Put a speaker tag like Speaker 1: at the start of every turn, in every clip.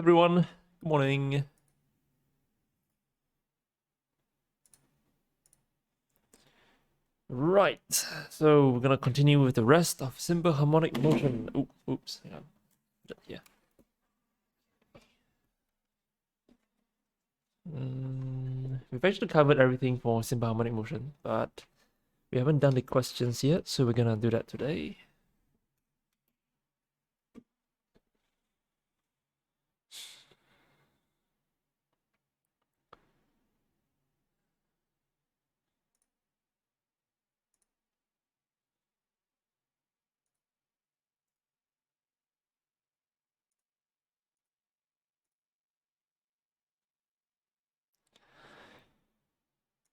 Speaker 1: everyone. Good morning. Right, so we're gonna continue with the rest of simple harmonic motion. Oops, hang on. Yeah. We've actually covered everything for simple harmonic motion, but we haven't done the questions yet, so we're gonna do that today.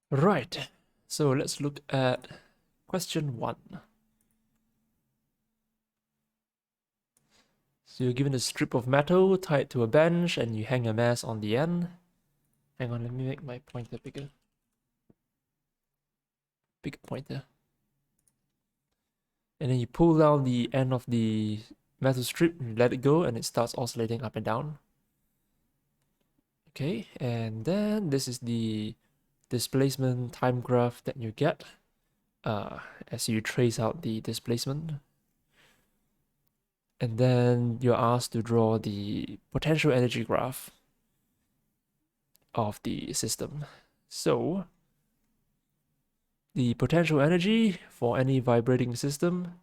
Speaker 1: Right, so let's look at question 1. So you're given a strip of metal tied to a bench and you hang a mass on the end. Hang on, let me make my pointer bigger. Big pointer. And then you pull down the end of the metal strip, you let it go, and it starts oscillating up and down. Okay, and then this is the displacement time graph that you get as you trace out the displacement. And then you're asked to draw the potential energy graph of the system. So the potential energy for any vibrating system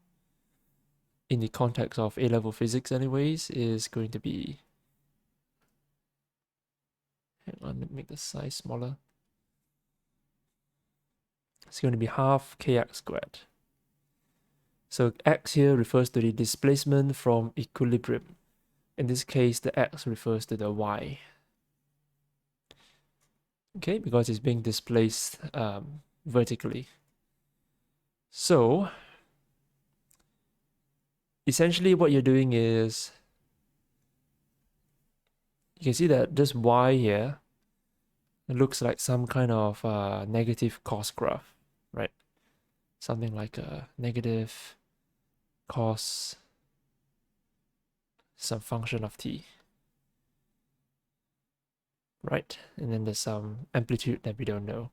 Speaker 1: in the context of A-level physics anyways is going to be, hang on, let me make the size smaller. It's going to be half kx squared. So x here refers to the displacement from equilibrium. In this case, the x refers to the y. Okay, because it's being displaced vertically. So essentially what you're doing is, you can see that this y here, it looks like some kind of negative cos graph, right? Something like a negative cos some function of t, right? And then there's some amplitude that we don't know.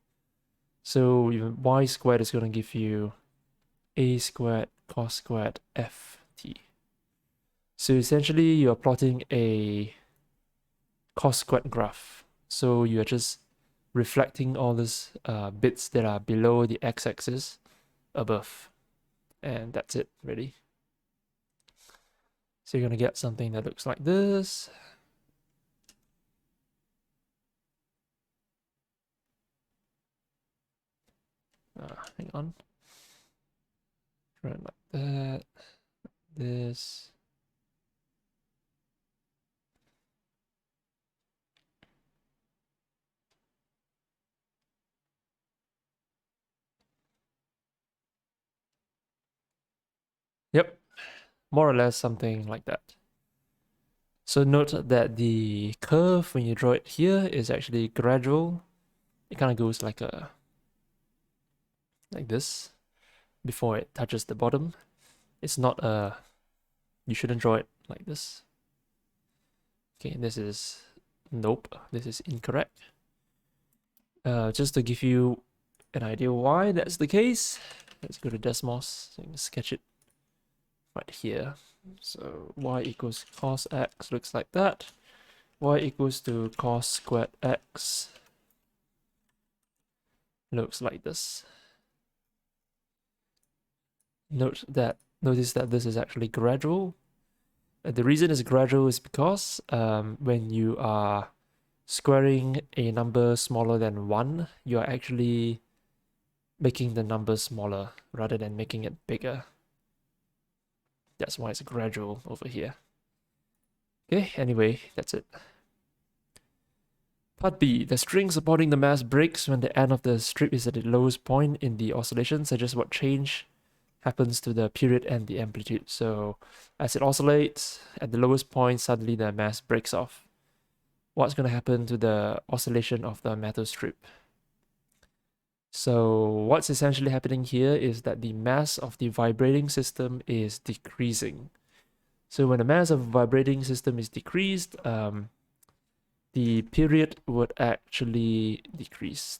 Speaker 1: So y squared is going to give you a squared cos squared ft. So essentially you're plotting a cos squared graph. So you're just reflecting all these bits that are below the x-axis above. And that's it, really. So you're going to get something that looks like this. Hang on. Right like that. This. Yep. More or less something like that. So note that the curve, when you draw it here, is actually gradual. It kind of goes like this before it touches the bottom. It's not you shouldn't draw it like this. Okay, this is, nope, this is incorrect. Just to give you an idea why that's the case, let's go to Desmos, so you can sketch it right here. So y equals cos x looks like that. Y equals to cos squared x looks like this. Notice that this is actually gradual. The reason it's gradual is because when you are squaring a number smaller than 1, you are actually making the number smaller rather than making it bigger. That's why it's gradual over here. Okay, anyway, that's it. Part B, the string supporting the mass breaks when the end of the strip is at the lowest point in the oscillation, such as what change happens to the period and the amplitude. So as it oscillates at the lowest point, suddenly the mass breaks off. What's going to happen to the oscillation of the metal strip? So what's essentially happening here is that the mass of the vibrating system is decreasing. So when the mass of a vibrating system is decreased, the period would actually decrease.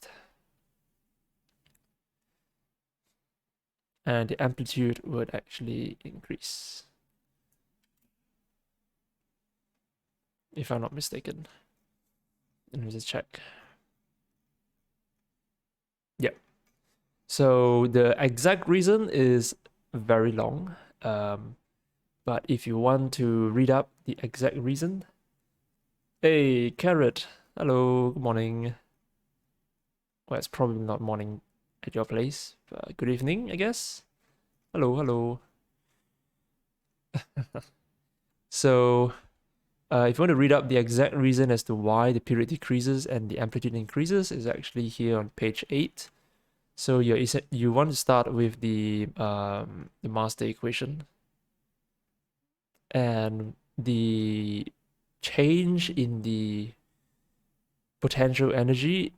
Speaker 1: And the amplitude would actually increase, if I'm not mistaken. Let me just check. Yep. So the exact reason is very long. But if you want to read up the exact reason, hey, Carrot, hello, good morning. Well, it's probably not morning at your place, but good evening, I guess. Hello, hello. So, if you want to read up the exact reason as to why the period decreases and the amplitude increases, is actually here on page 8. So you want to start with the master equation, and the change in the potential energy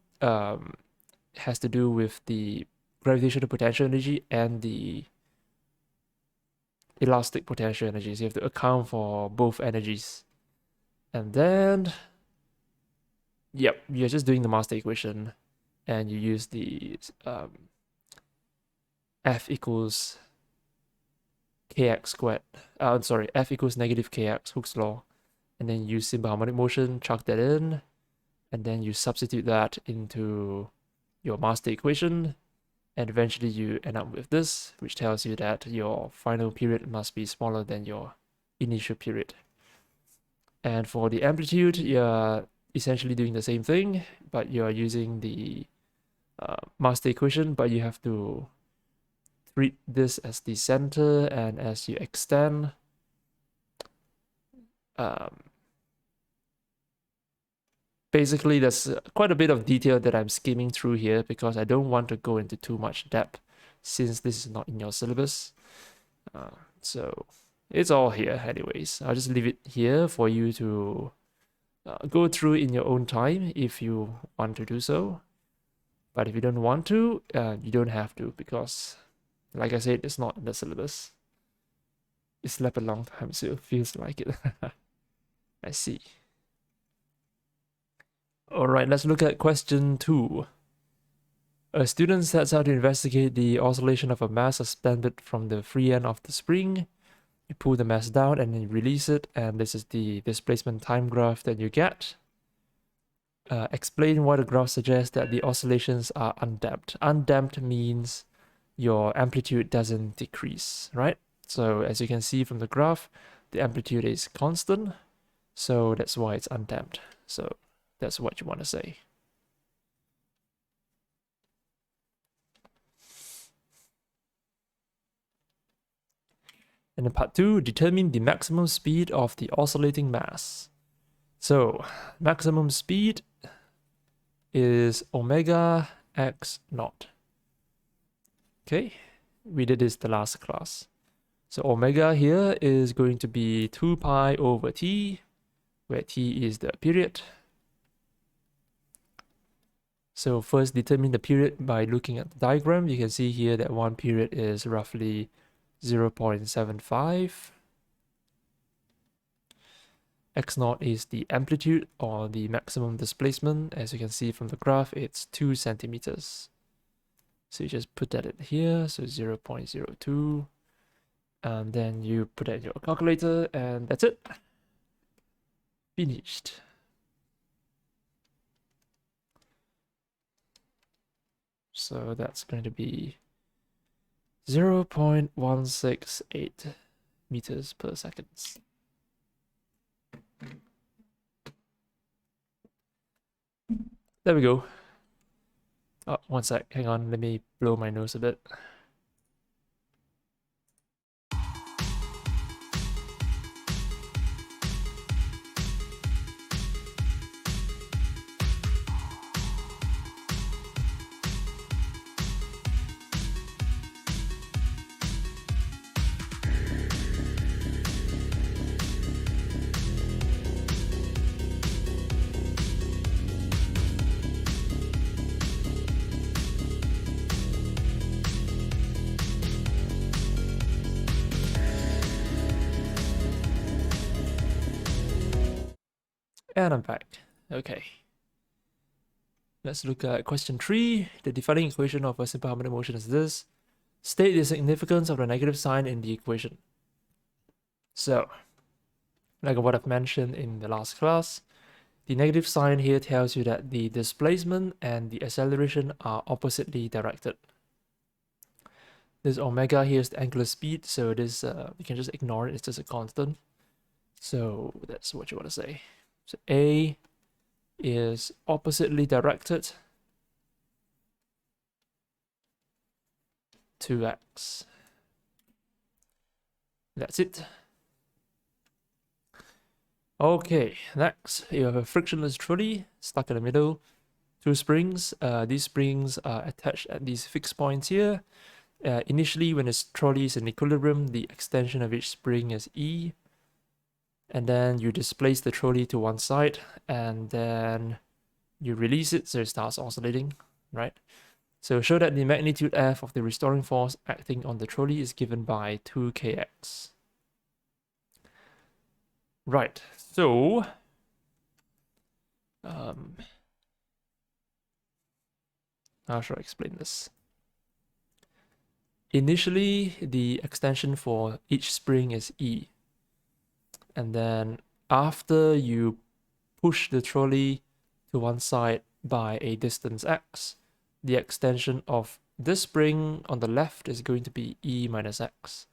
Speaker 1: has to do with the gravitational potential energy and the elastic potential energies. You have to account for both energies. And then, yep, you're just doing the master equation, and you use the F equals kx squared. Sorry, F equals negative kx, Hooke's law. And then you use simple harmonic motion, chuck that in, and then you substitute that into your master equation, and eventually you end up with this, which tells you that your final period must be smaller than your initial period. And for the amplitude, you're essentially doing the same thing, but you're using the master equation, but you have to treat this as the center, and as you extend, basically there's quite a bit of detail that I'm skimming through here because I don't want to go into too much depth since this is not in your syllabus. So it's all here anyways. I'll just leave it here for you to go through in your own time if you want to do so. But if you don't want to, you don't have to, because like I said, it's not in the syllabus. You slept a long time, so it feels like it. I see. All right, let's look at question 2. A student sets out to investigate the oscillation of a mass suspended from the free end of the spring. You pull the mass down and then you release it, and this is the displacement time graph that you get. Explain why the graph suggests that the oscillations are undamped. Undamped means your amplitude doesn't decrease, right? So as you can see from the graph, the amplitude is constant, so that's why it's undamped. So that's what you want to say. And in part 2, determine the maximum speed of the oscillating mass. So maximum speed is omega x naught. Okay, we did this the last class. So omega here is going to be 2 pi over t, where t is the period. So first determine the period by looking at the diagram. You can see here that one period is roughly 0.75. X naught is the amplitude or the maximum displacement. As you can see from the graph, it's 2 centimeters. So you just put that in here, so 0.02. And then you put that in your calculator, and that's it. Finished. So that's going to be 0.168 meters per second. There we go. Oh, one sec, hang on, let me blow my nose a bit. And I'm back. Okay. Let's look at question 3. The defining equation of a simple harmonic motion is this. State the significance of the negative sign in the equation. So, like what I've mentioned in the last class, the negative sign here tells you that the displacement and the acceleration are oppositely directed. This omega here is the angular speed, so this you can just ignore it, it's just a constant. So that's what you want to say. So A is oppositely directed to x. That's it. Okay, next you have a frictionless trolley stuck in the middle. Two springs. These springs are attached at these fixed points here. Initially, when the trolley is in equilibrium, the extension of each spring is E. And then you displace the trolley to one side, and then you release it so it starts oscillating, right? So show that the magnitude F of the restoring force acting on the trolley is given by 2kx. Right, so how should I explain this? Initially, the extension for each spring is E. And then after you push the trolley to one side by a distance x, the extension of this spring on the left is going to be E minus x.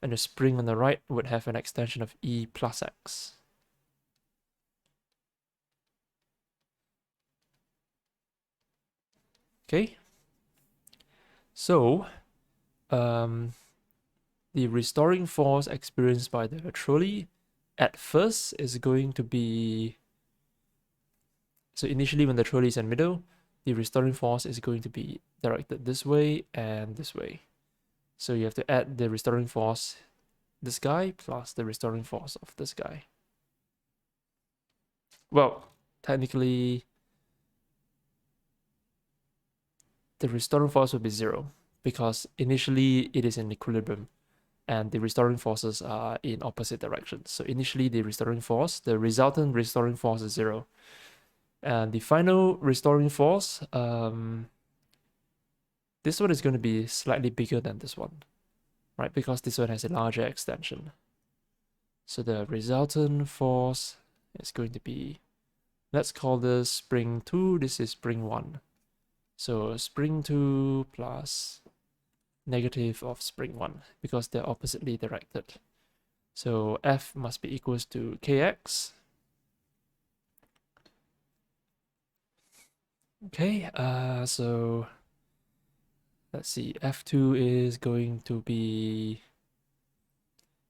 Speaker 1: And the spring on the right would have an extension of E plus x. Okay, so the restoring force experienced by the trolley at first is going to be, so initially when the trolley is in the middle, the restoring force is going to be directed this way and this way. So you have to add the restoring force, this guy, plus the restoring force of this guy. Well, technically, the restoring force will be 0 because initially it is in equilibrium and the restoring forces are in opposite directions. So initially the resultant restoring force is 0. And the final restoring force, this one is going to be slightly bigger than this one, right? Because this one has a larger extension. So the resultant force is going to be, let's call this spring 2, this is spring 1. So spring 2 plus negative of spring 1, because they're oppositely directed. So F must be equals to kx. Okay, so let's see, F2 is going to be,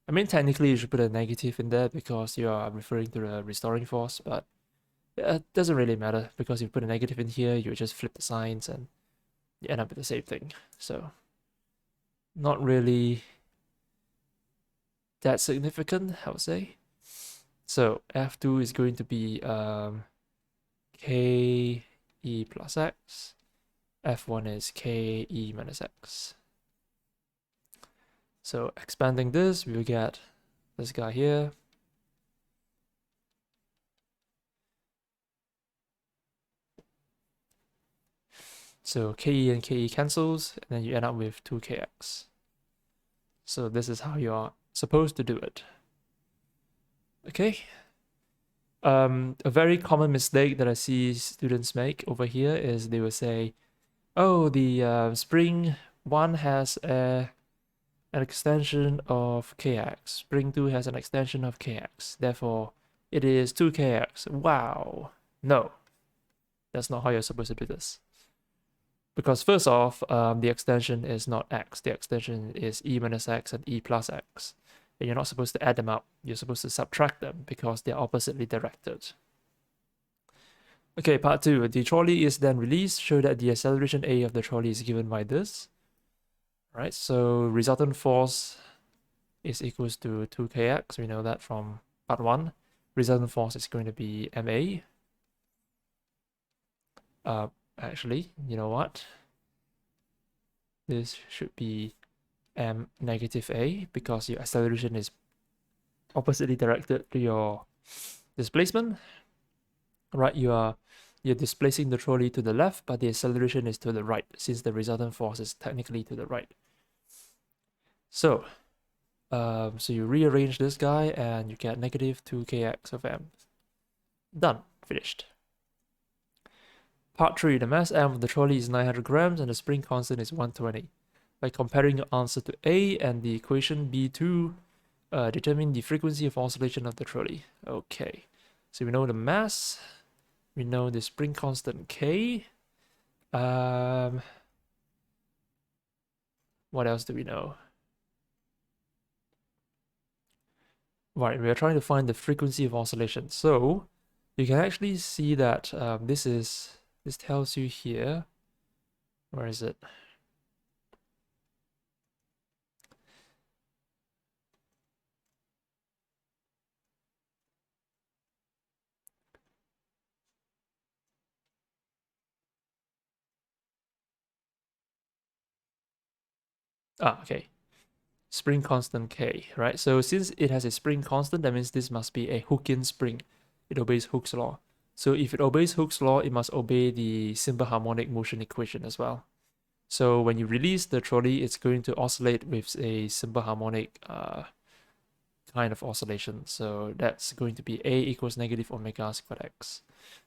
Speaker 1: I mean, technically you should put a negative in there because you are referring to the restoring force, but it doesn't really matter because if you put a negative in here, you just flip the signs and you end up with the same thing. So not really that significant, I would say. So F2 is going to be Ke plus x. F1 is Ke minus x. So expanding this, we will get this guy here. So Ke and Ke cancels, and then you end up with 2kx. So this is how you are supposed to do it. Okay. A very common mistake that I see students make over here is they will say, oh, the spring 1 has an extension of kx. Spring 2 has an extension of kx. Therefore, it is 2kx. Wow. No, that's not how you're supposed to do this. Because first off, the extension is not x. The extension is E minus x and E plus x. And you're not supposed to add them up. You're supposed to subtract them because they're oppositely directed. Okay, part 2. The trolley is then released. Show that the acceleration A of the trolley is given by this. Right, so resultant force is equals to 2kx. We know that from part 1. Resultant force is going to be ma. Actually, you know what? This should be m negative a because your acceleration is oppositely directed to your displacement. right? You're displacing the trolley to the left, but the acceleration is to the right, since the resultant force is technically to the right. So, so you rearrange this guy, and you get negative 2kx of m. Done. Finished. Part 3. The mass m of the trolley is 900 grams, and the spring constant is 120. By comparing your answer to A and the equation B2, determine the frequency of oscillation of the trolley. Okay, so we know the mass, we know the spring constant K. What else do we know? Right, we are trying to find the frequency of oscillation. So you can actually see that this tells you here. Where is it? Okay. Spring constant K, right? So since it has a spring constant, that means this must be a Hookean spring. It obeys Hooke's law. So if it obeys Hooke's law, it must obey the simple harmonic motion equation as well. So when you release the trolley, it's going to oscillate with a simple harmonic kind of oscillation. So that's going to be A equals negative omega squared x.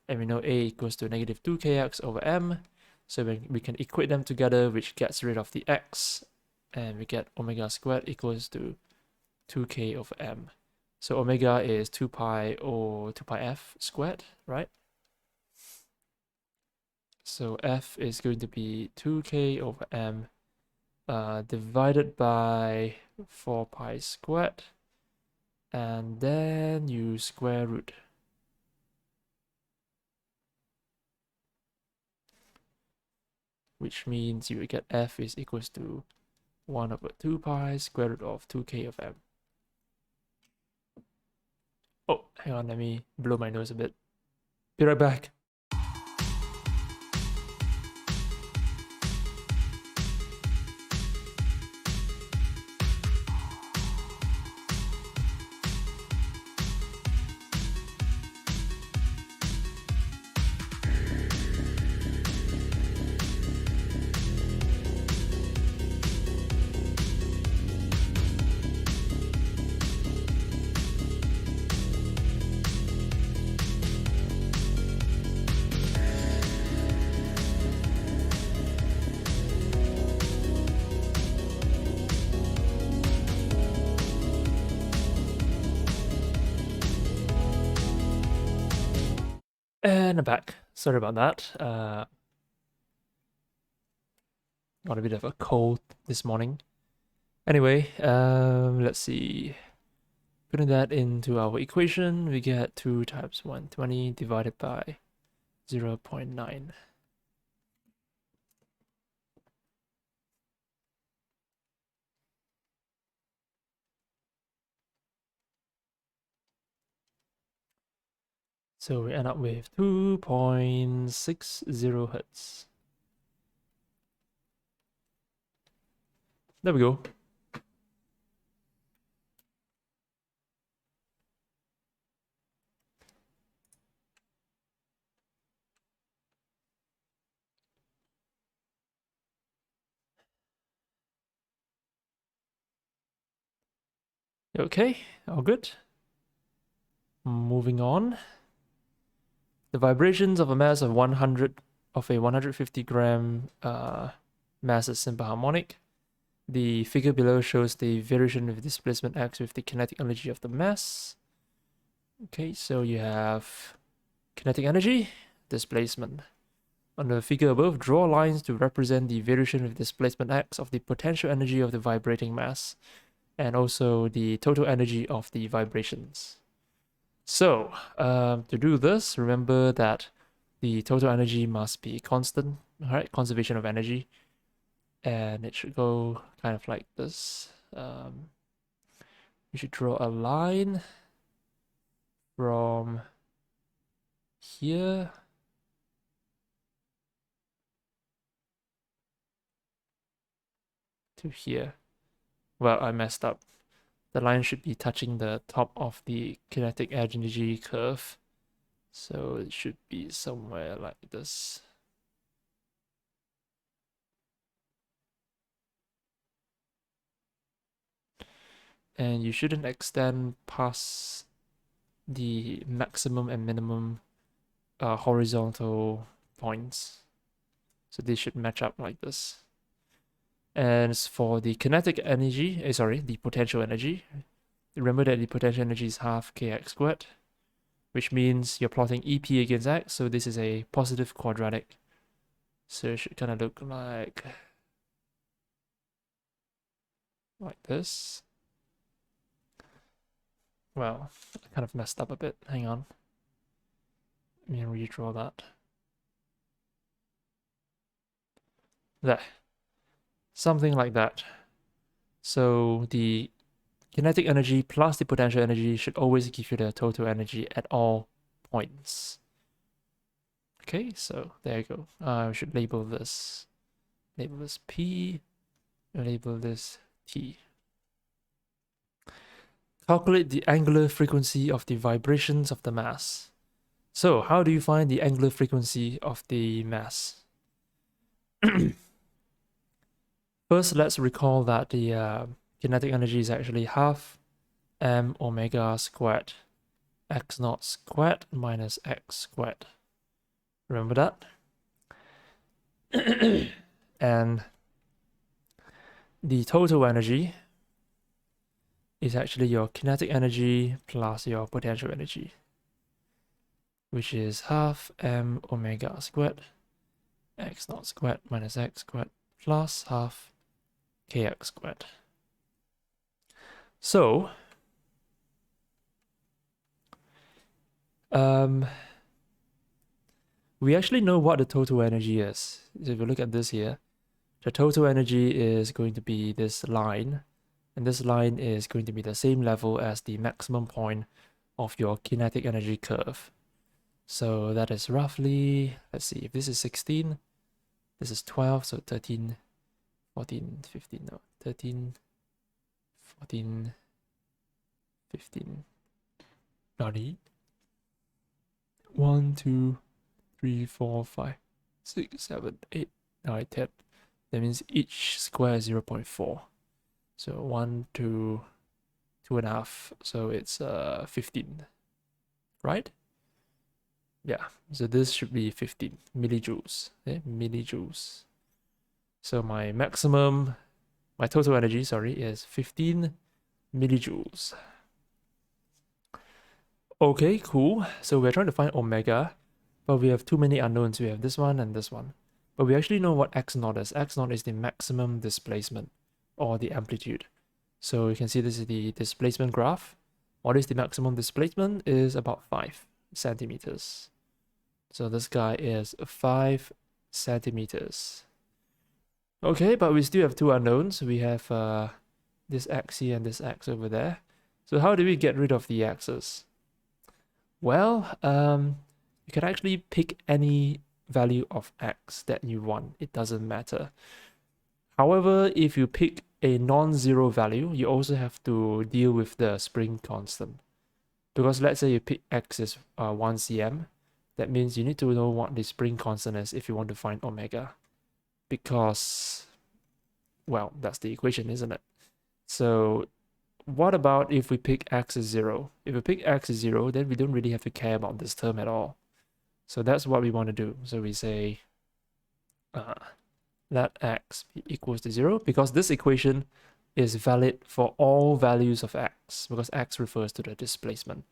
Speaker 1: And we know A equals to negative 2kx over m. So we can equate them together, which gets rid of the x. And we get omega squared equals to 2k over m. So omega is 2 pi or 2 pi f squared, right? So f is going to be 2k over m divided by 4 pi squared. And then you square root. Which means you will get f is equals to 1 over 2 pi square root of 2k of m. Oh, hang on, let me blow my nose a bit. Be right back. And I'm back. Sorry about that. Got a bit of a cold this morning. Anyway, let's see. Putting that into our equation, we get 2 times 120 divided by 0.9. So we end up with 2.60 hertz. There we go. Okay, all good. Moving on. The vibrations of a mass of 150 gram mass is simple harmonic. The figure below shows the variation of displacement x with the kinetic energy of the mass. Okay, so you have kinetic energy, displacement. On the figure above, draw lines to represent the variation with displacement x of the potential energy of the vibrating mass, and also the total energy of the vibrations. So, to do this, remember that the total energy must be constant, right? Conservation of energy. And it should go kind of like this. We should draw a line from here to here. Well, I messed up. The line should be touching the top of the kinetic energy curve. So it should be somewhere like this. And you shouldn't extend past the maximum and minimum horizontal points. So they should match up like this. And for the kinetic energy, the potential energy, remember that the potential energy is half kx squared, which means you're plotting EP against x, so this is a positive quadratic. So it should kind of look like this. Well, I kind of messed up a bit. Hang on. Let me redraw that. There. Something like that. So the kinetic energy plus the potential energy should always give you the total energy at all points. Okay, so there you go. I should label this P, label this T. Calculate the angular frequency of the vibrations of the mass. So how do you find the angular frequency of the mass? First, let's recall that the kinetic energy is actually half m omega squared x naught squared minus x squared. Remember that? And the total energy is actually your kinetic energy plus your potential energy, which is half m omega squared x naught squared minus x squared plus half kx squared. So, we actually know what the total energy is. So if you look at this here, the total energy is going to be this line, and this line is going to be the same level as the maximum point of your kinetic energy curve. So that is roughly, let's see, if this is 16, this is 12, so 13, 14, 15, no, 13, 14, 15, 1, 2, 3, 4, 5, 6, 7, 8, 9, 10. That means each square is 0.4. So 1, 2, 2.5. So it's 15, right? Yeah. So this should be 15 millijoules. Millijoules. So my total energy, is 15 millijoules. Okay, cool. So we're trying to find omega, but we have too many unknowns. We have this one and this one. But we actually know what x naught is. X naught is the maximum displacement, or the amplitude. So you can see this is the displacement graph. What is the maximum displacement? Is about 5 centimeters. So this guy is 5 centimeters. Okay, but we still have two unknowns. We have this x here and this x over there. So how do we get rid of the x's? Well, you can actually pick any value of x that you want. It doesn't matter. However, if you pick a non-zero value, you also have to deal with the spring constant. Because let's say you pick x is 1 cm, that means you need to know what the spring constant is if you want to find omega. Because, well, that's the equation, isn't it? So what about if we pick x is 0? If we pick x is 0, then we don't really have to care about this term at all. So that's what we want to do. So we say let x be equals to 0, because this equation is valid for all values of x, because x refers to the displacement.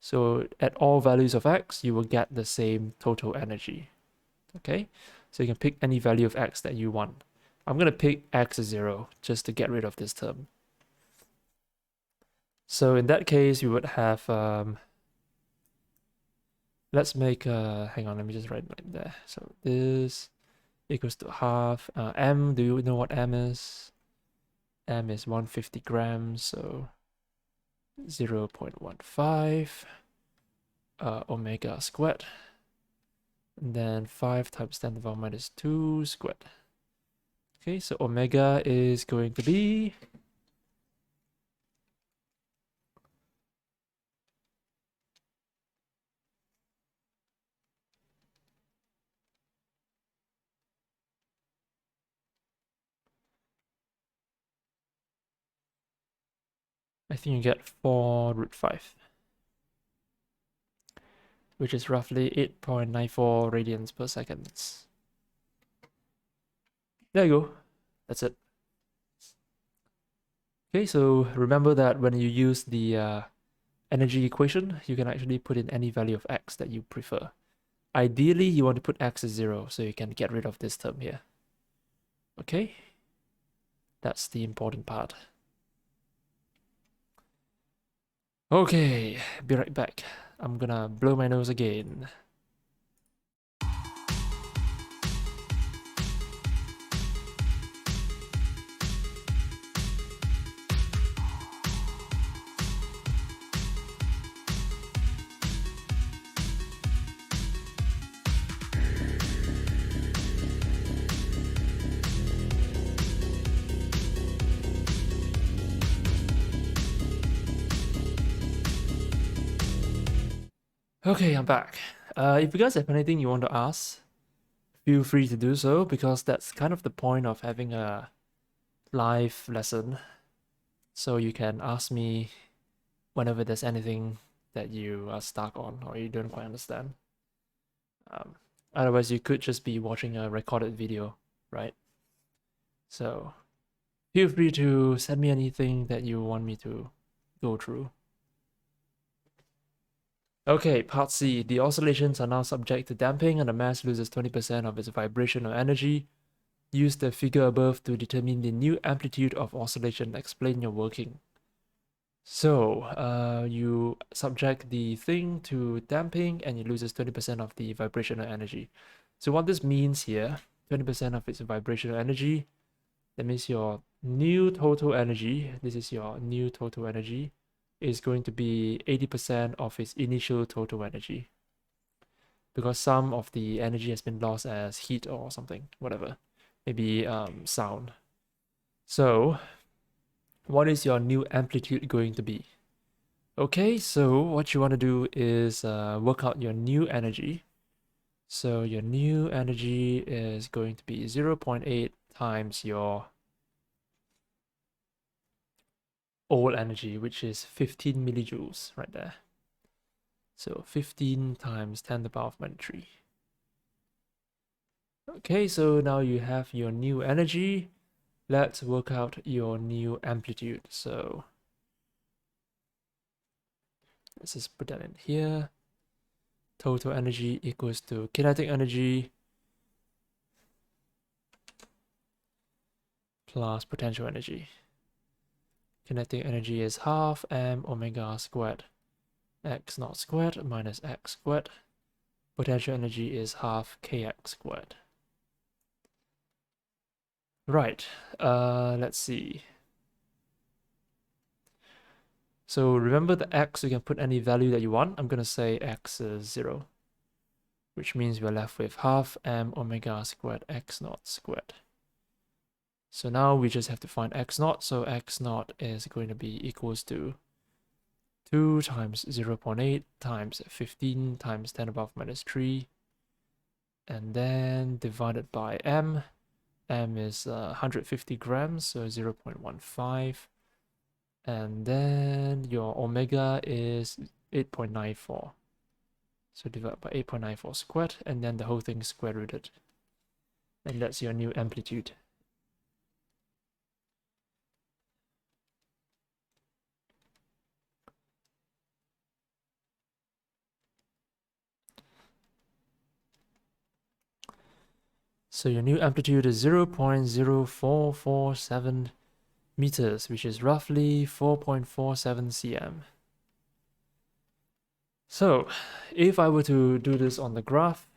Speaker 1: So at all values of x, you will get the same total energy. Okay, so you can pick any value of x that you want. I'm going to pick x is 0 just to get rid of this term. So in that case, we would have, let's make, hang on, let me just write right there. So this equals to half, m, do you know what m is? M is 150 grams, so 0.15 omega squared. And then 5 times 10 to the power minus 2 squared. Okay, so omega is going to be I think you get 4 root 5, which is roughly 8.94 radians per second. There you go. That's it. Okay, so remember that when you use the energy equation, you can actually put in any value of x that you prefer. Ideally, you want to put x as 0, so you can get rid of this term here. Okay? That's the important part. Okay, be right back. I'm gonna blow my nose again. Okay, I'm back. If you guys have anything you want to ask, feel free to do so, because that's kind of the point of having a live lesson. So you can ask me whenever there's anything that you are stuck on or you don't quite understand. Otherwise, you could just be watching a recorded video, right? So feel free to send me anything that you want me to go through. Okay, part C. The oscillations are now subject to damping and the mass loses 20% of its vibrational energy. Use the figure above to determine the new amplitude of oscillation. Explain your working. So, you subject the thing to damping and it loses 20% of the vibrational energy. So what this means here, 20% of its vibrational energy, that means your new total energy, this is your new total energy, is going to be 80% of its initial total energy. Because some of the energy has been lost as heat or something, whatever. Maybe sound. So, what is your new amplitude going to be? Okay, so what you want to do is work out your new energy. So your new energy is going to be 0.8 times your old energy, which is 15 millijoules right there. So 15 times 10 to the power of minus 3. Okay, so now you have your new energy. Let's work out your new amplitude. So let's just put that in here. Total energy equals to kinetic energy plus potential energy. Kinetic energy is half m omega squared x naught squared minus x squared. Potential energy is half kx squared. Right, let's see. So remember the x, you can put any value that you want. I'm gonna say x is 0, which means we're left with half m omega squared x naught squared. So now we just have to find x naught. So x naught is going to be equals to 2 times 0.8 times 15 times 10 to the power of minus 3, and then divided by m. M is 150 grams, so 0.15. And then your omega is 8.94. So divide by 8.94 squared, and then the whole thing square rooted. And that's your new amplitude. So your new amplitude is 0.0447 meters, which is roughly 4.47 cm. So if I were to do this on the graph,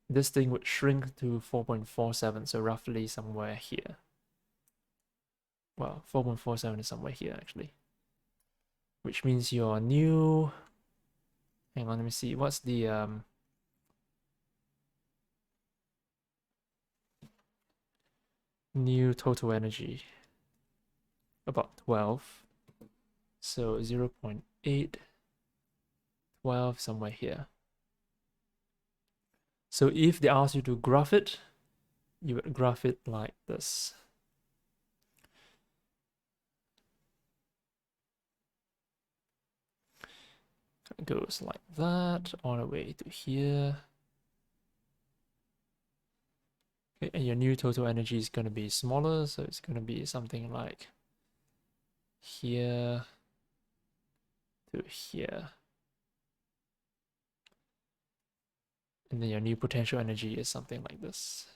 Speaker 1: this thing would shrink to 4.47, so roughly somewhere here. Well, 4.47 is somewhere here actually. Which means your new, hang on, let me see, what's the new total energy? About 12. So 0.8, 12, somewhere here. So if they ask you to graph it, you would graph it like this. It goes like that all the way to here. Okay, and your new total energy is going to be smaller, so it's going to be something like here to here. And then your new potential energy is something like this.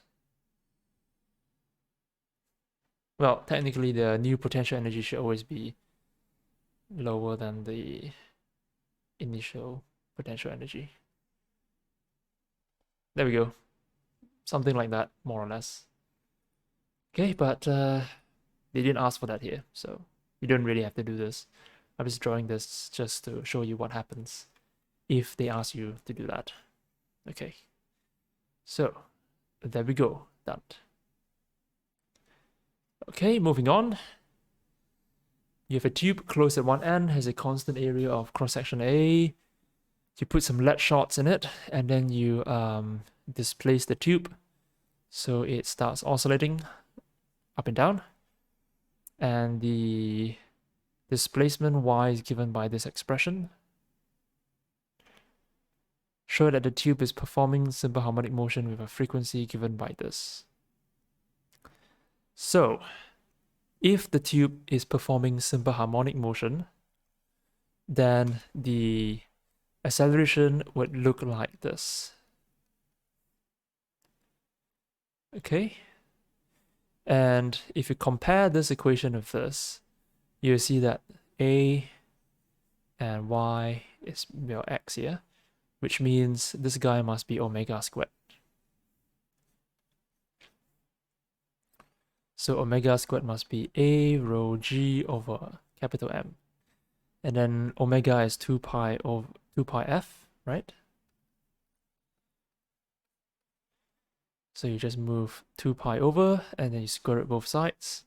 Speaker 1: Well, technically the new potential energy should always be lower than the initial potential energy. There we go. Something like that, more or less. Okay, but they didn't ask for that here, so you don't really have to do this. I'm just drawing this just to show you what happens if they ask you to do that. Okay, so there we go, done. Okay, moving on. You have a tube closed at one end, has a constant area of cross-section A. You put some lead shots in it, and then you displace the tube so it starts oscillating up and down. And the displacement y is given by this expression. Show that the tube is performing simple harmonic motion with a frequency given by this. So, if the tube is performing simple harmonic motion, then the acceleration would look like this. Okay? And if you compare this equation with this, you'll see that A and Y is x here, which means this guy must be omega squared. So omega squared must be A rho G over capital M. And then omega is 2 pi over 2 pi F, right? So you just move 2 pi over and then you square it both sides.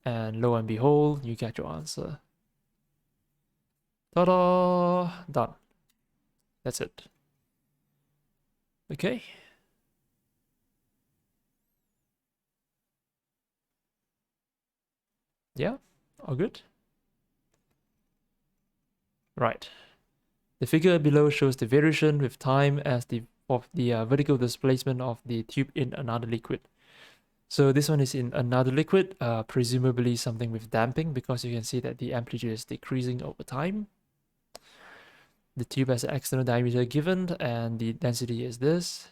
Speaker 1: And lo and behold, you get your answer. Ta-da! Done. That's it. Okay. Yeah, all good. Right. The figure below shows the variation with time as the vertical displacement of the tube in another liquid. So this one is in another liquid, presumably something with damping, because you can see that the amplitude is decreasing over time. The tube has an external diameter given, and the density is this.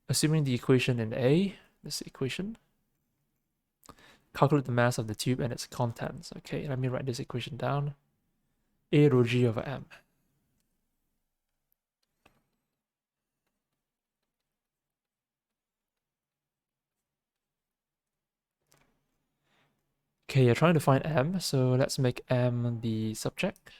Speaker 1: Assuming the equation in A, this equation, calculate the mass of the tube and its contents. Okay, let me write this equation down. A rho G over M. Okay, you're trying to find M, so let's make M the subject.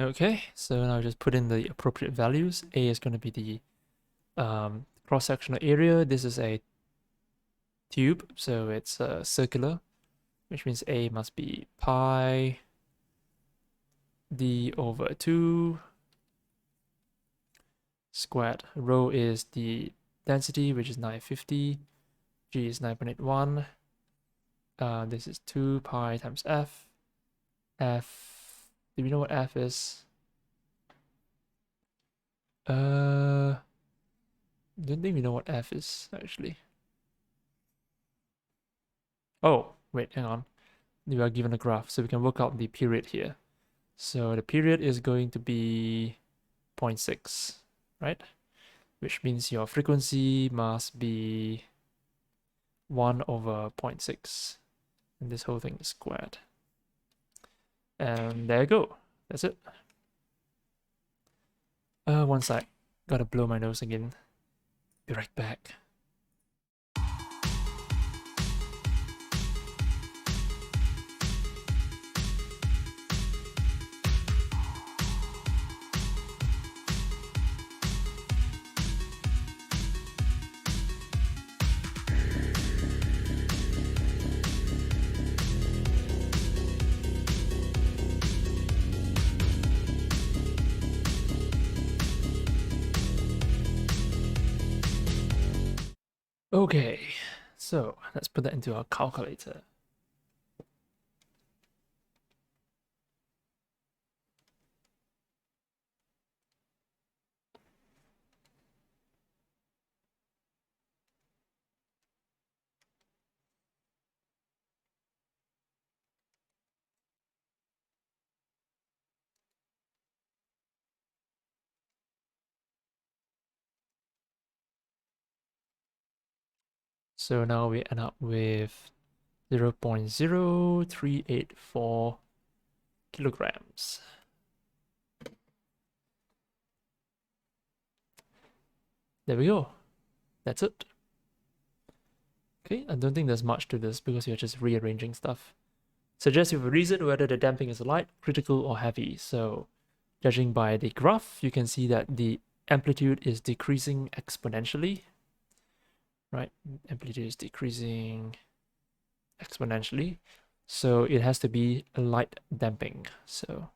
Speaker 1: Okay, so now just put in the appropriate values. A is going to be the cross-sectional area. This is a tube, so it's circular, which means A must be pi d over 2 squared. Rho is the density, which is 950. G is 9.81. This is 2 pi times F. Do we know what F is? Don't think we know what F is, actually. Oh, wait, hang on. We are given a graph, so we can work out the period here. So the period is going to be 0.6, right? Which means your frequency must be 1 over 0.6. And this whole thing is squared. And there you go. That's it. One sec. Gotta blow my nose again. Be right back. Okay, so let's put that into our calculator. So now we end up with 0.0384 kilograms. There we go. That's it. Okay, I don't think there's much to this because you're just rearranging stuff. Suggest you have a reason whether the damping is light, critical, or heavy. So, judging by the graph, you can see that the amplitude is decreasing exponentially. Right? Amplitude is decreasing exponentially. So, it has to be a light damping. So,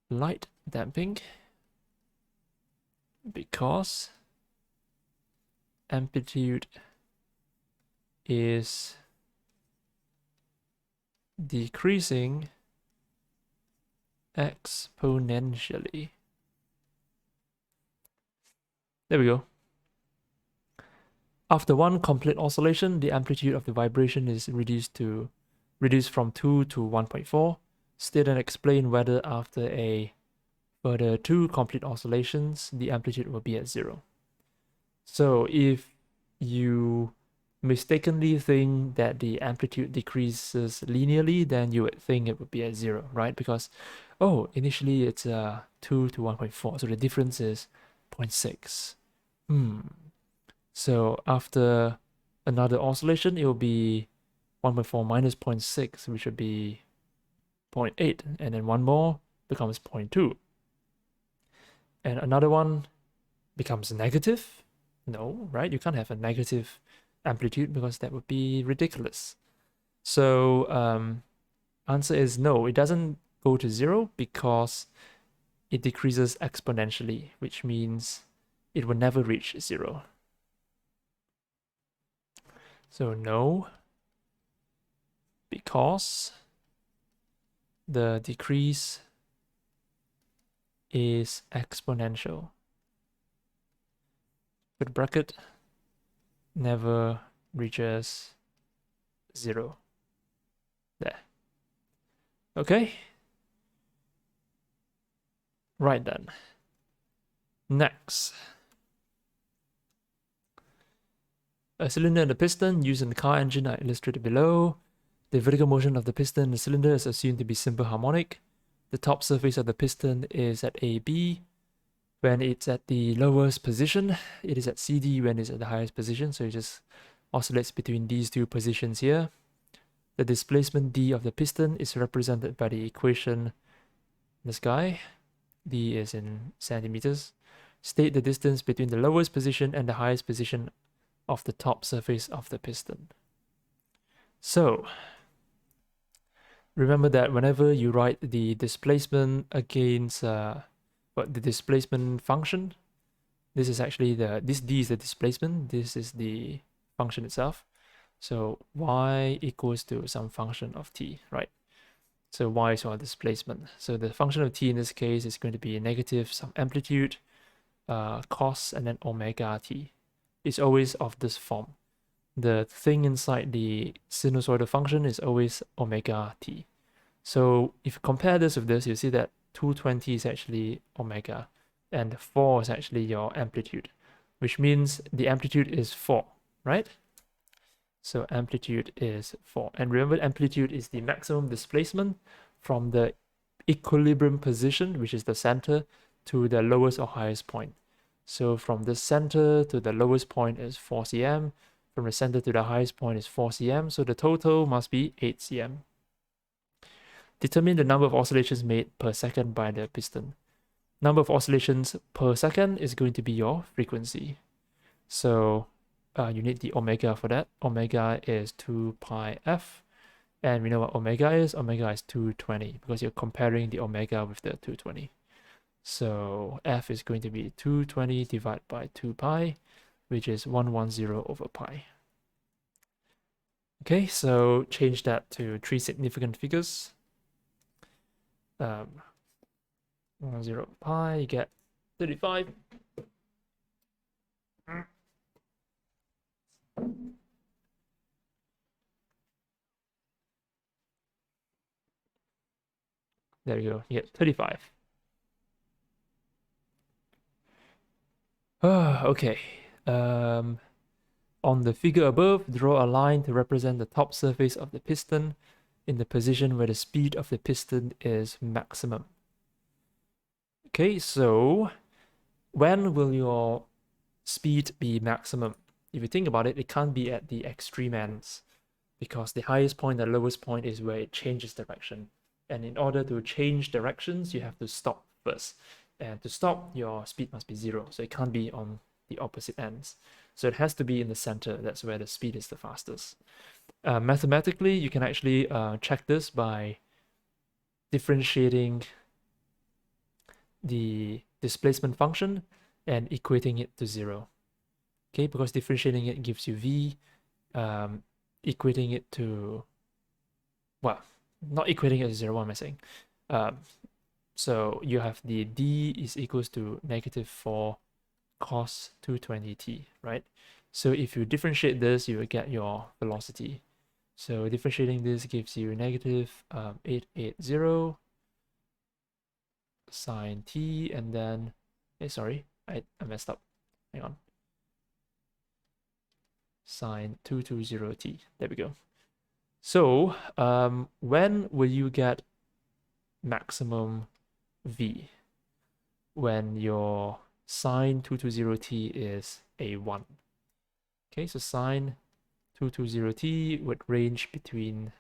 Speaker 1: light damping because amplitude is decreasing exponentially. There we go. After one complete oscillation, the amplitude of the vibration is reduced from 2 to 1.4. State and explain whether after a further 2 complete oscillations, the amplitude will be at 0. So if you mistakenly think that the amplitude decreases linearly, then you would think it would be at 0, right? Because, oh, initially it's 2 to 1.4, so the difference is 0.6. So after another oscillation, it will be 1.4 minus 0.6, which would be 0.8, and then one more becomes 0.2. And another one becomes negative. No, right? You can't have a negative amplitude because that would be ridiculous. So answer is no, it doesn't go to 0 because it decreases exponentially, which means it will never reach 0. So no, because the decrease is exponential. With bracket, never reaches 0. There. Okay. Right then. Next. A cylinder and a piston used in the car engine are illustrated below. The vertical motion of the piston in the cylinder is assumed to be simple harmonic. The top surface of the piston is at AB. When it's at the lowest position, it is at CD when it's at the highest position. So it just oscillates between these two positions here. The displacement D of the piston is represented by the equation, this guy. D is in centimeters. State the distance between the lowest position and the highest position of the top surface of the piston. So, remember that whenever you write the displacement against the displacement function, this is actually this D is the displacement, this is the function itself. So y equals to some function of t, right? So y is our displacement. So the function of t in this case is going to be negative some amplitude, cos, and then omega t. It's always of this form. The thing inside the sinusoidal function is always omega t. So if you compare this with this, you see that 220 is actually omega, and 4 is actually your amplitude, which means the amplitude is 4, right? So amplitude is 4. And remember, amplitude is the maximum displacement from the equilibrium position, which is the center, to the lowest or highest point. So from the center to the lowest point is 4 cm. From the center to the highest point is 4 cm. So the total must be 8 cm. Determine the number of oscillations made per second by the piston. Number of oscillations per second is going to be your frequency. So you need the omega for that. Omega is 2 pi f. And we know what omega is. Omega is 220 because you're comparing the omega with the 220. So f is going to be 220 divided by 2 pi. which is 110 over pi. Okay, so change that to 3 significant figures. 110 pi, you get 35. There you go, you get 35. Okay. On the figure above, draw a line to represent the top surface of the piston in the position where the speed of the piston is maximum. Okay, so when will your speed be maximum? If you think about it, it can't be at the extreme ends because the highest point and lowest point is where it changes direction. And in order to change directions, you have to stop first. And to stop, your speed must be 0. So it can't be on the opposite ends. So it has to be in the center. That's where the speed is the fastest. Mathematically, you can actually check this by differentiating the displacement function and equating it to 0. Okay, because differentiating it gives you v, equating it to, well, not equating it to 0, what am I saying? So you have the d is equals to negative 4 cos 220t, right? So if you differentiate this, you will get your velocity. So differentiating this gives you negative 880 sine t, and then, sorry, I messed up. Hang on. Sine 220t. There we go. So when will you get maximum v? When your sine 220t is a 1. Okay, so sine 220t would range between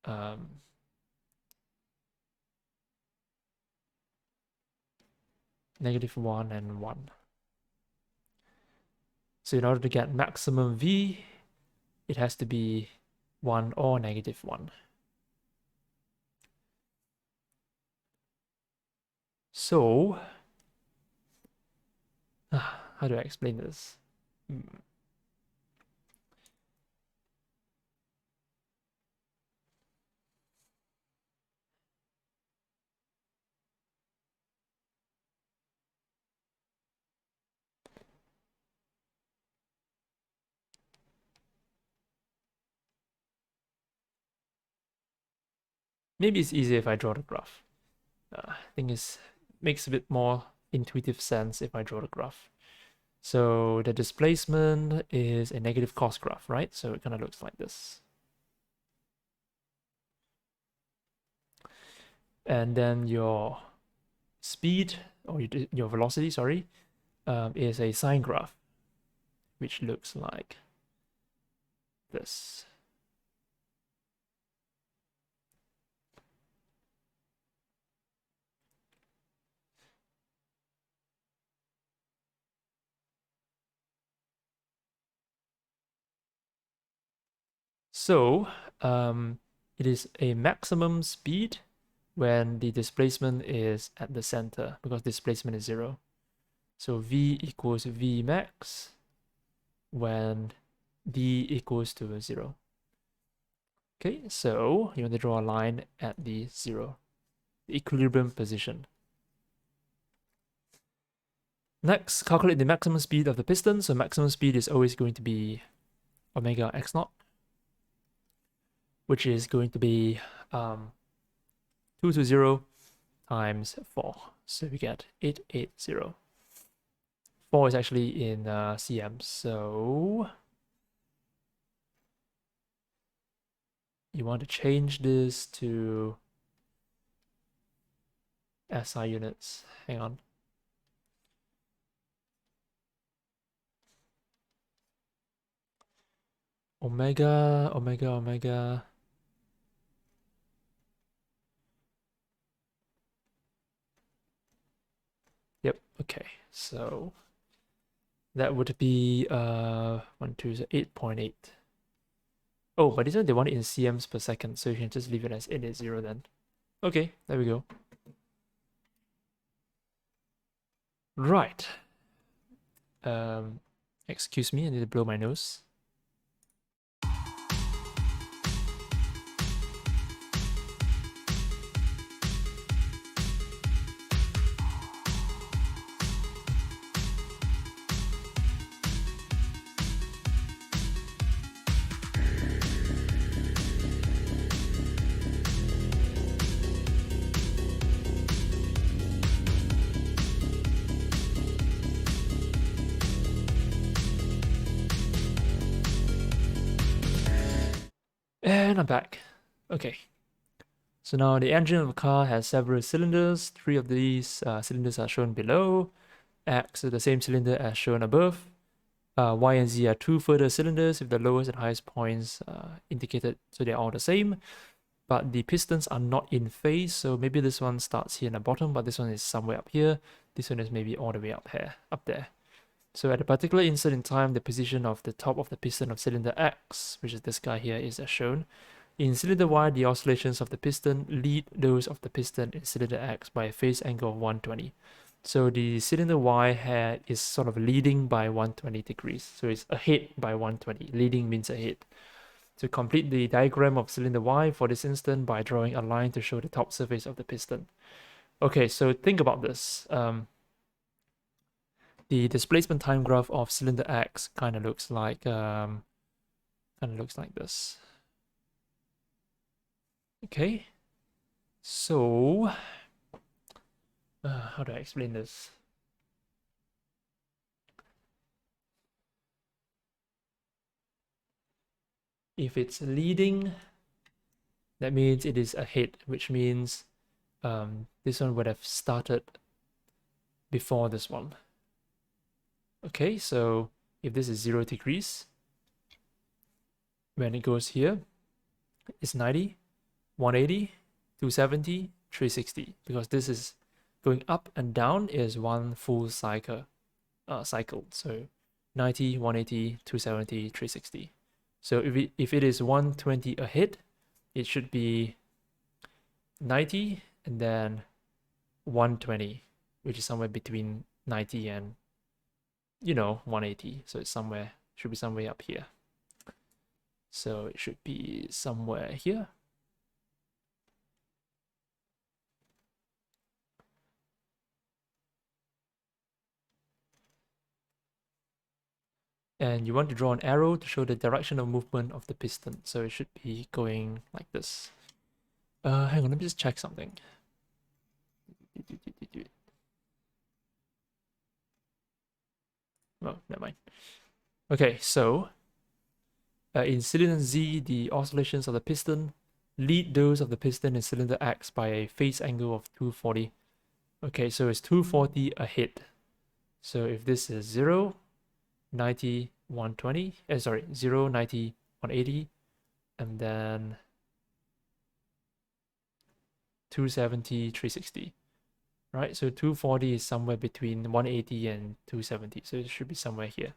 Speaker 1: -1 and 1. So in order to get maximum v, it has to be 1 or -1. So, how do I explain this? Maybe it's easier if I draw the graph. I think it makes a bit more intuitive sense if I draw the graph. So the displacement is a negative cos graph, right? So it kind of looks like this. And then your speed, or your velocity, sorry, is a sine graph, which looks like this. So it is a maximum speed when the displacement is at the center, because displacement is 0. So v equals v max when d equals to 0. Okay, so you want to draw a line at the 0, the equilibrium position. Next, calculate the maximum speed of the piston. So maximum speed is always going to be omega x naught, which is going to be 220 times 4. So we get 880. 4 is actually in cm, so you want to change this to SI units. Hang on. Omega. Yep, okay. So that would be 8.8. Oh, but this one they want it in cms per second, so you can just leave it as 880 then. Okay, there we go. Right. Excuse me, I need to blow my nose. And I'm back. Okay. So now the engine of a car has several cylinders. 3 of these cylinders are shown below. X is the same cylinder as shown above. Y and Z are 2 further cylinders with the lowest and highest points indicated, so they're all the same. But the pistons are not in phase, so maybe this one starts here in the bottom, but this one is somewhere up here. This one is maybe all the way up here, up there. So at a particular instant in time, the position of the top of the piston of cylinder X, which is this guy here, is as shown. In cylinder Y, the oscillations of the piston lead those of the piston in cylinder X by a phase angle of 120. So the cylinder Y here is sort of leading by 120 degrees. So it's ahead by 120. Leading means ahead. To complete the diagram of cylinder Y for this instant by drawing a line to show the top surface of the piston. Okay, so think about this. The displacement time graph of cylinder X kind of looks like this. Okay, so how do I explain this? If it's leading, that means it is ahead, which means this one would have started before this one. Okay, so if this is 0 degrees, when it goes here, it's 90, 180, 270, 360, because this is going up and down is one full cycle. So 90, 180, 270, 360. So if it is 120 ahead, it should be 90 and then 120, which is somewhere between 90 and 180. So it's should be somewhere up here. So it should be somewhere here. And you want to draw an arrow to show the direction of movement of the piston. So it should be going like this. Hang on, let me just check something. Oh, never mind. Okay, so in cylinder Z, the oscillations of the piston lead those of the piston in cylinder X by a phase angle of 240. Okay, so it's 240 ahead. So if this is 0, 90, 120, 0, 90, 180, and then 270, 360, right? So 240 is somewhere between 180 and 270, so it should be somewhere here.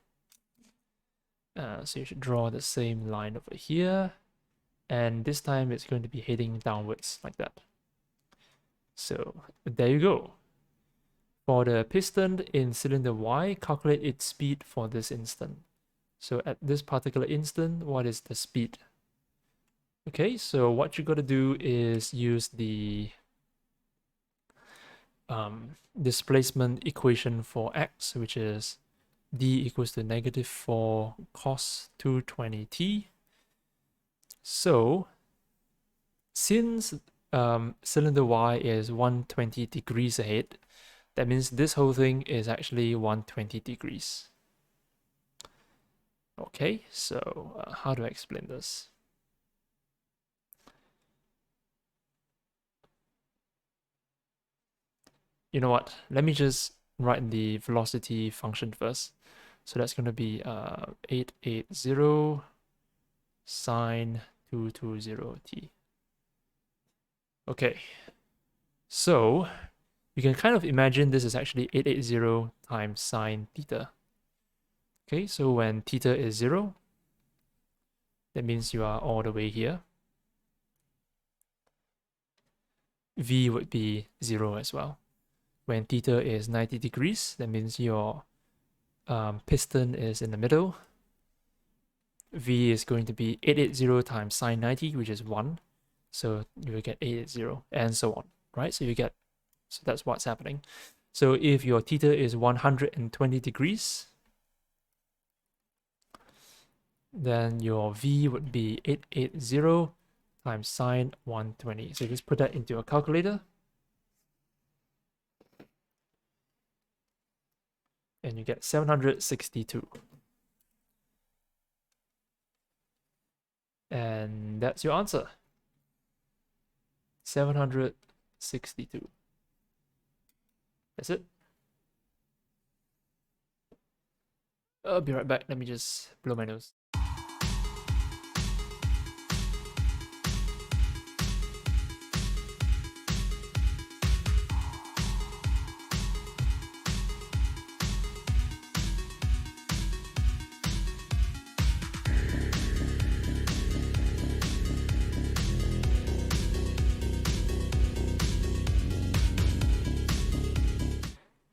Speaker 1: So you should draw the same line over here, and this time it's going to be heading downwards like that. So there you go. For the piston in cylinder Y, calculate its speed for this instant. So at this particular instant, what is the speed? Okay, so what you got to do is use the displacement equation for X, which is d equals to -4 cos 220t. So since cylinder Y is 120 degrees ahead, that means this whole thing is actually 120 degrees. Okay, so how do I explain this? You know what? Let me just write the velocity function first. So that's going to be 880 sine 220t. Okay, so you can kind of imagine this is actually 880 times sine theta. Okay, so when theta is 0, that means you are all the way here. V would be 0 as well. When theta is 90 degrees, that means you're Piston is in the middle. V is going to be 880 times sine 90, which is 1. So you will get 880 and so on, right? So that's what's happening. So if your theta is 120 degrees, then your V would be 880 times sine 120. So just put that into a calculator. And you get 762. And that's your answer. 762. That's it. I'll be right back. Let me just blow my nose.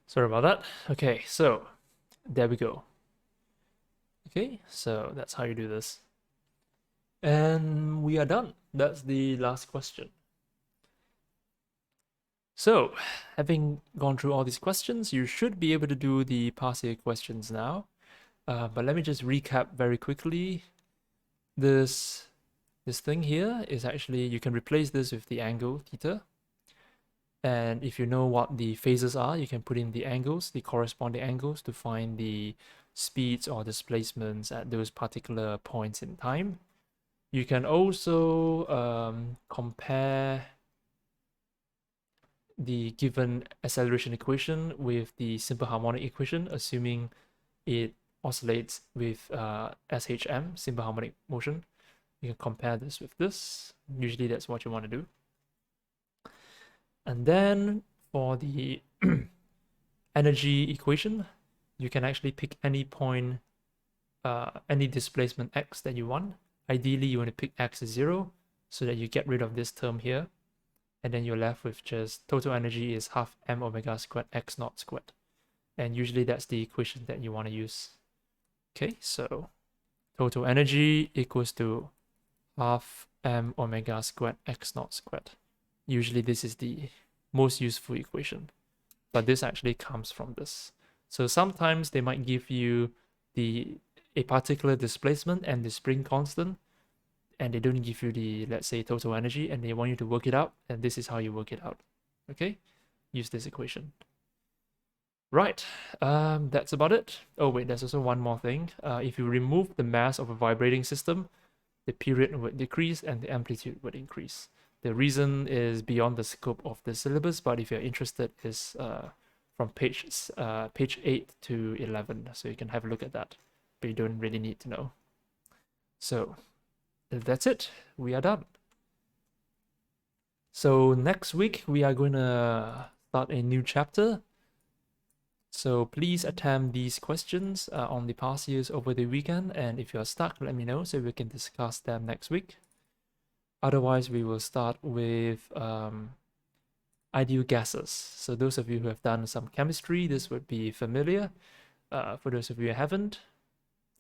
Speaker 1: Sorry about that. Okay, so there we go. Okay, so that's how you do this. And we are done. That's the last question. So, having gone through all these questions, you should be able to do the partial questions now. But let me just recap very quickly. This thing here is actually, you can replace this with the angle theta. And if you know what the phases are, you can put in the angles, the corresponding angles, to find the speeds or displacements at those particular points in time. You can also compare the given acceleration equation with the simple harmonic equation, assuming it oscillates with SHM, simple harmonic motion. You can compare this with this. Usually that's what you want to do. And then for the energy equation, you can actually pick any point, any displacement x that you want. Ideally, you want to pick x as 0 so that you get rid of this term here. And then you're left with just total energy is half m omega squared x naught squared. And usually that's the equation that you want to use. Okay, so total energy equals to half m omega squared x naught squared. Usually this is the most useful equation, but this actually comes from this. So sometimes they might give you a particular displacement and the spring constant, and they don't give you the, let's say, total energy, and they want you to work it out, and this is how you work it out. Okay, use this equation. Right, that's about it. Oh wait, there's also one more thing. If you remove the mass of a vibrating system, the period would decrease and the amplitude would increase. The reason is beyond the scope of the syllabus, but if you're interested, is from page 8 to 11, so you can have a look at that, but you don't really need to know. So that's it. We are done. So next week we are going to start a new chapter. So please attempt these questions on the past years over the weekend, and if you're stuck, let me know so we can discuss them next week. Otherwise, we will start with ideal gases. So those of you who have done some chemistry, this would be familiar. For those of you who haven't,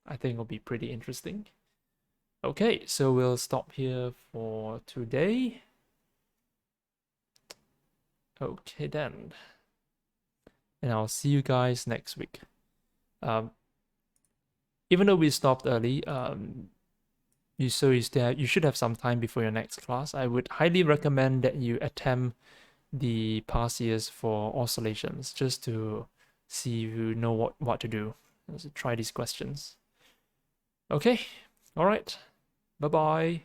Speaker 1: I think it'll be pretty interesting. Okay, so we'll stop here for today. Okay then. And I'll see you guys next week. Even though we stopped early, you should have some time before your next class. I would highly recommend that you attempt the past years for oscillations, just to see if you know what to do. So try these questions. Okay, all right. Bye-bye.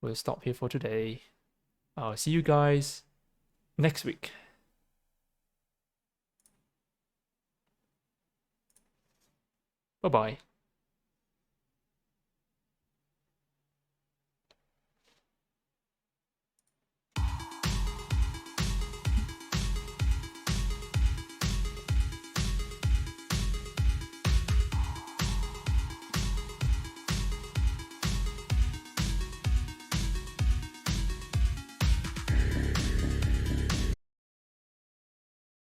Speaker 1: We'll stop here for today. I'll see you guys next week. Bye-bye.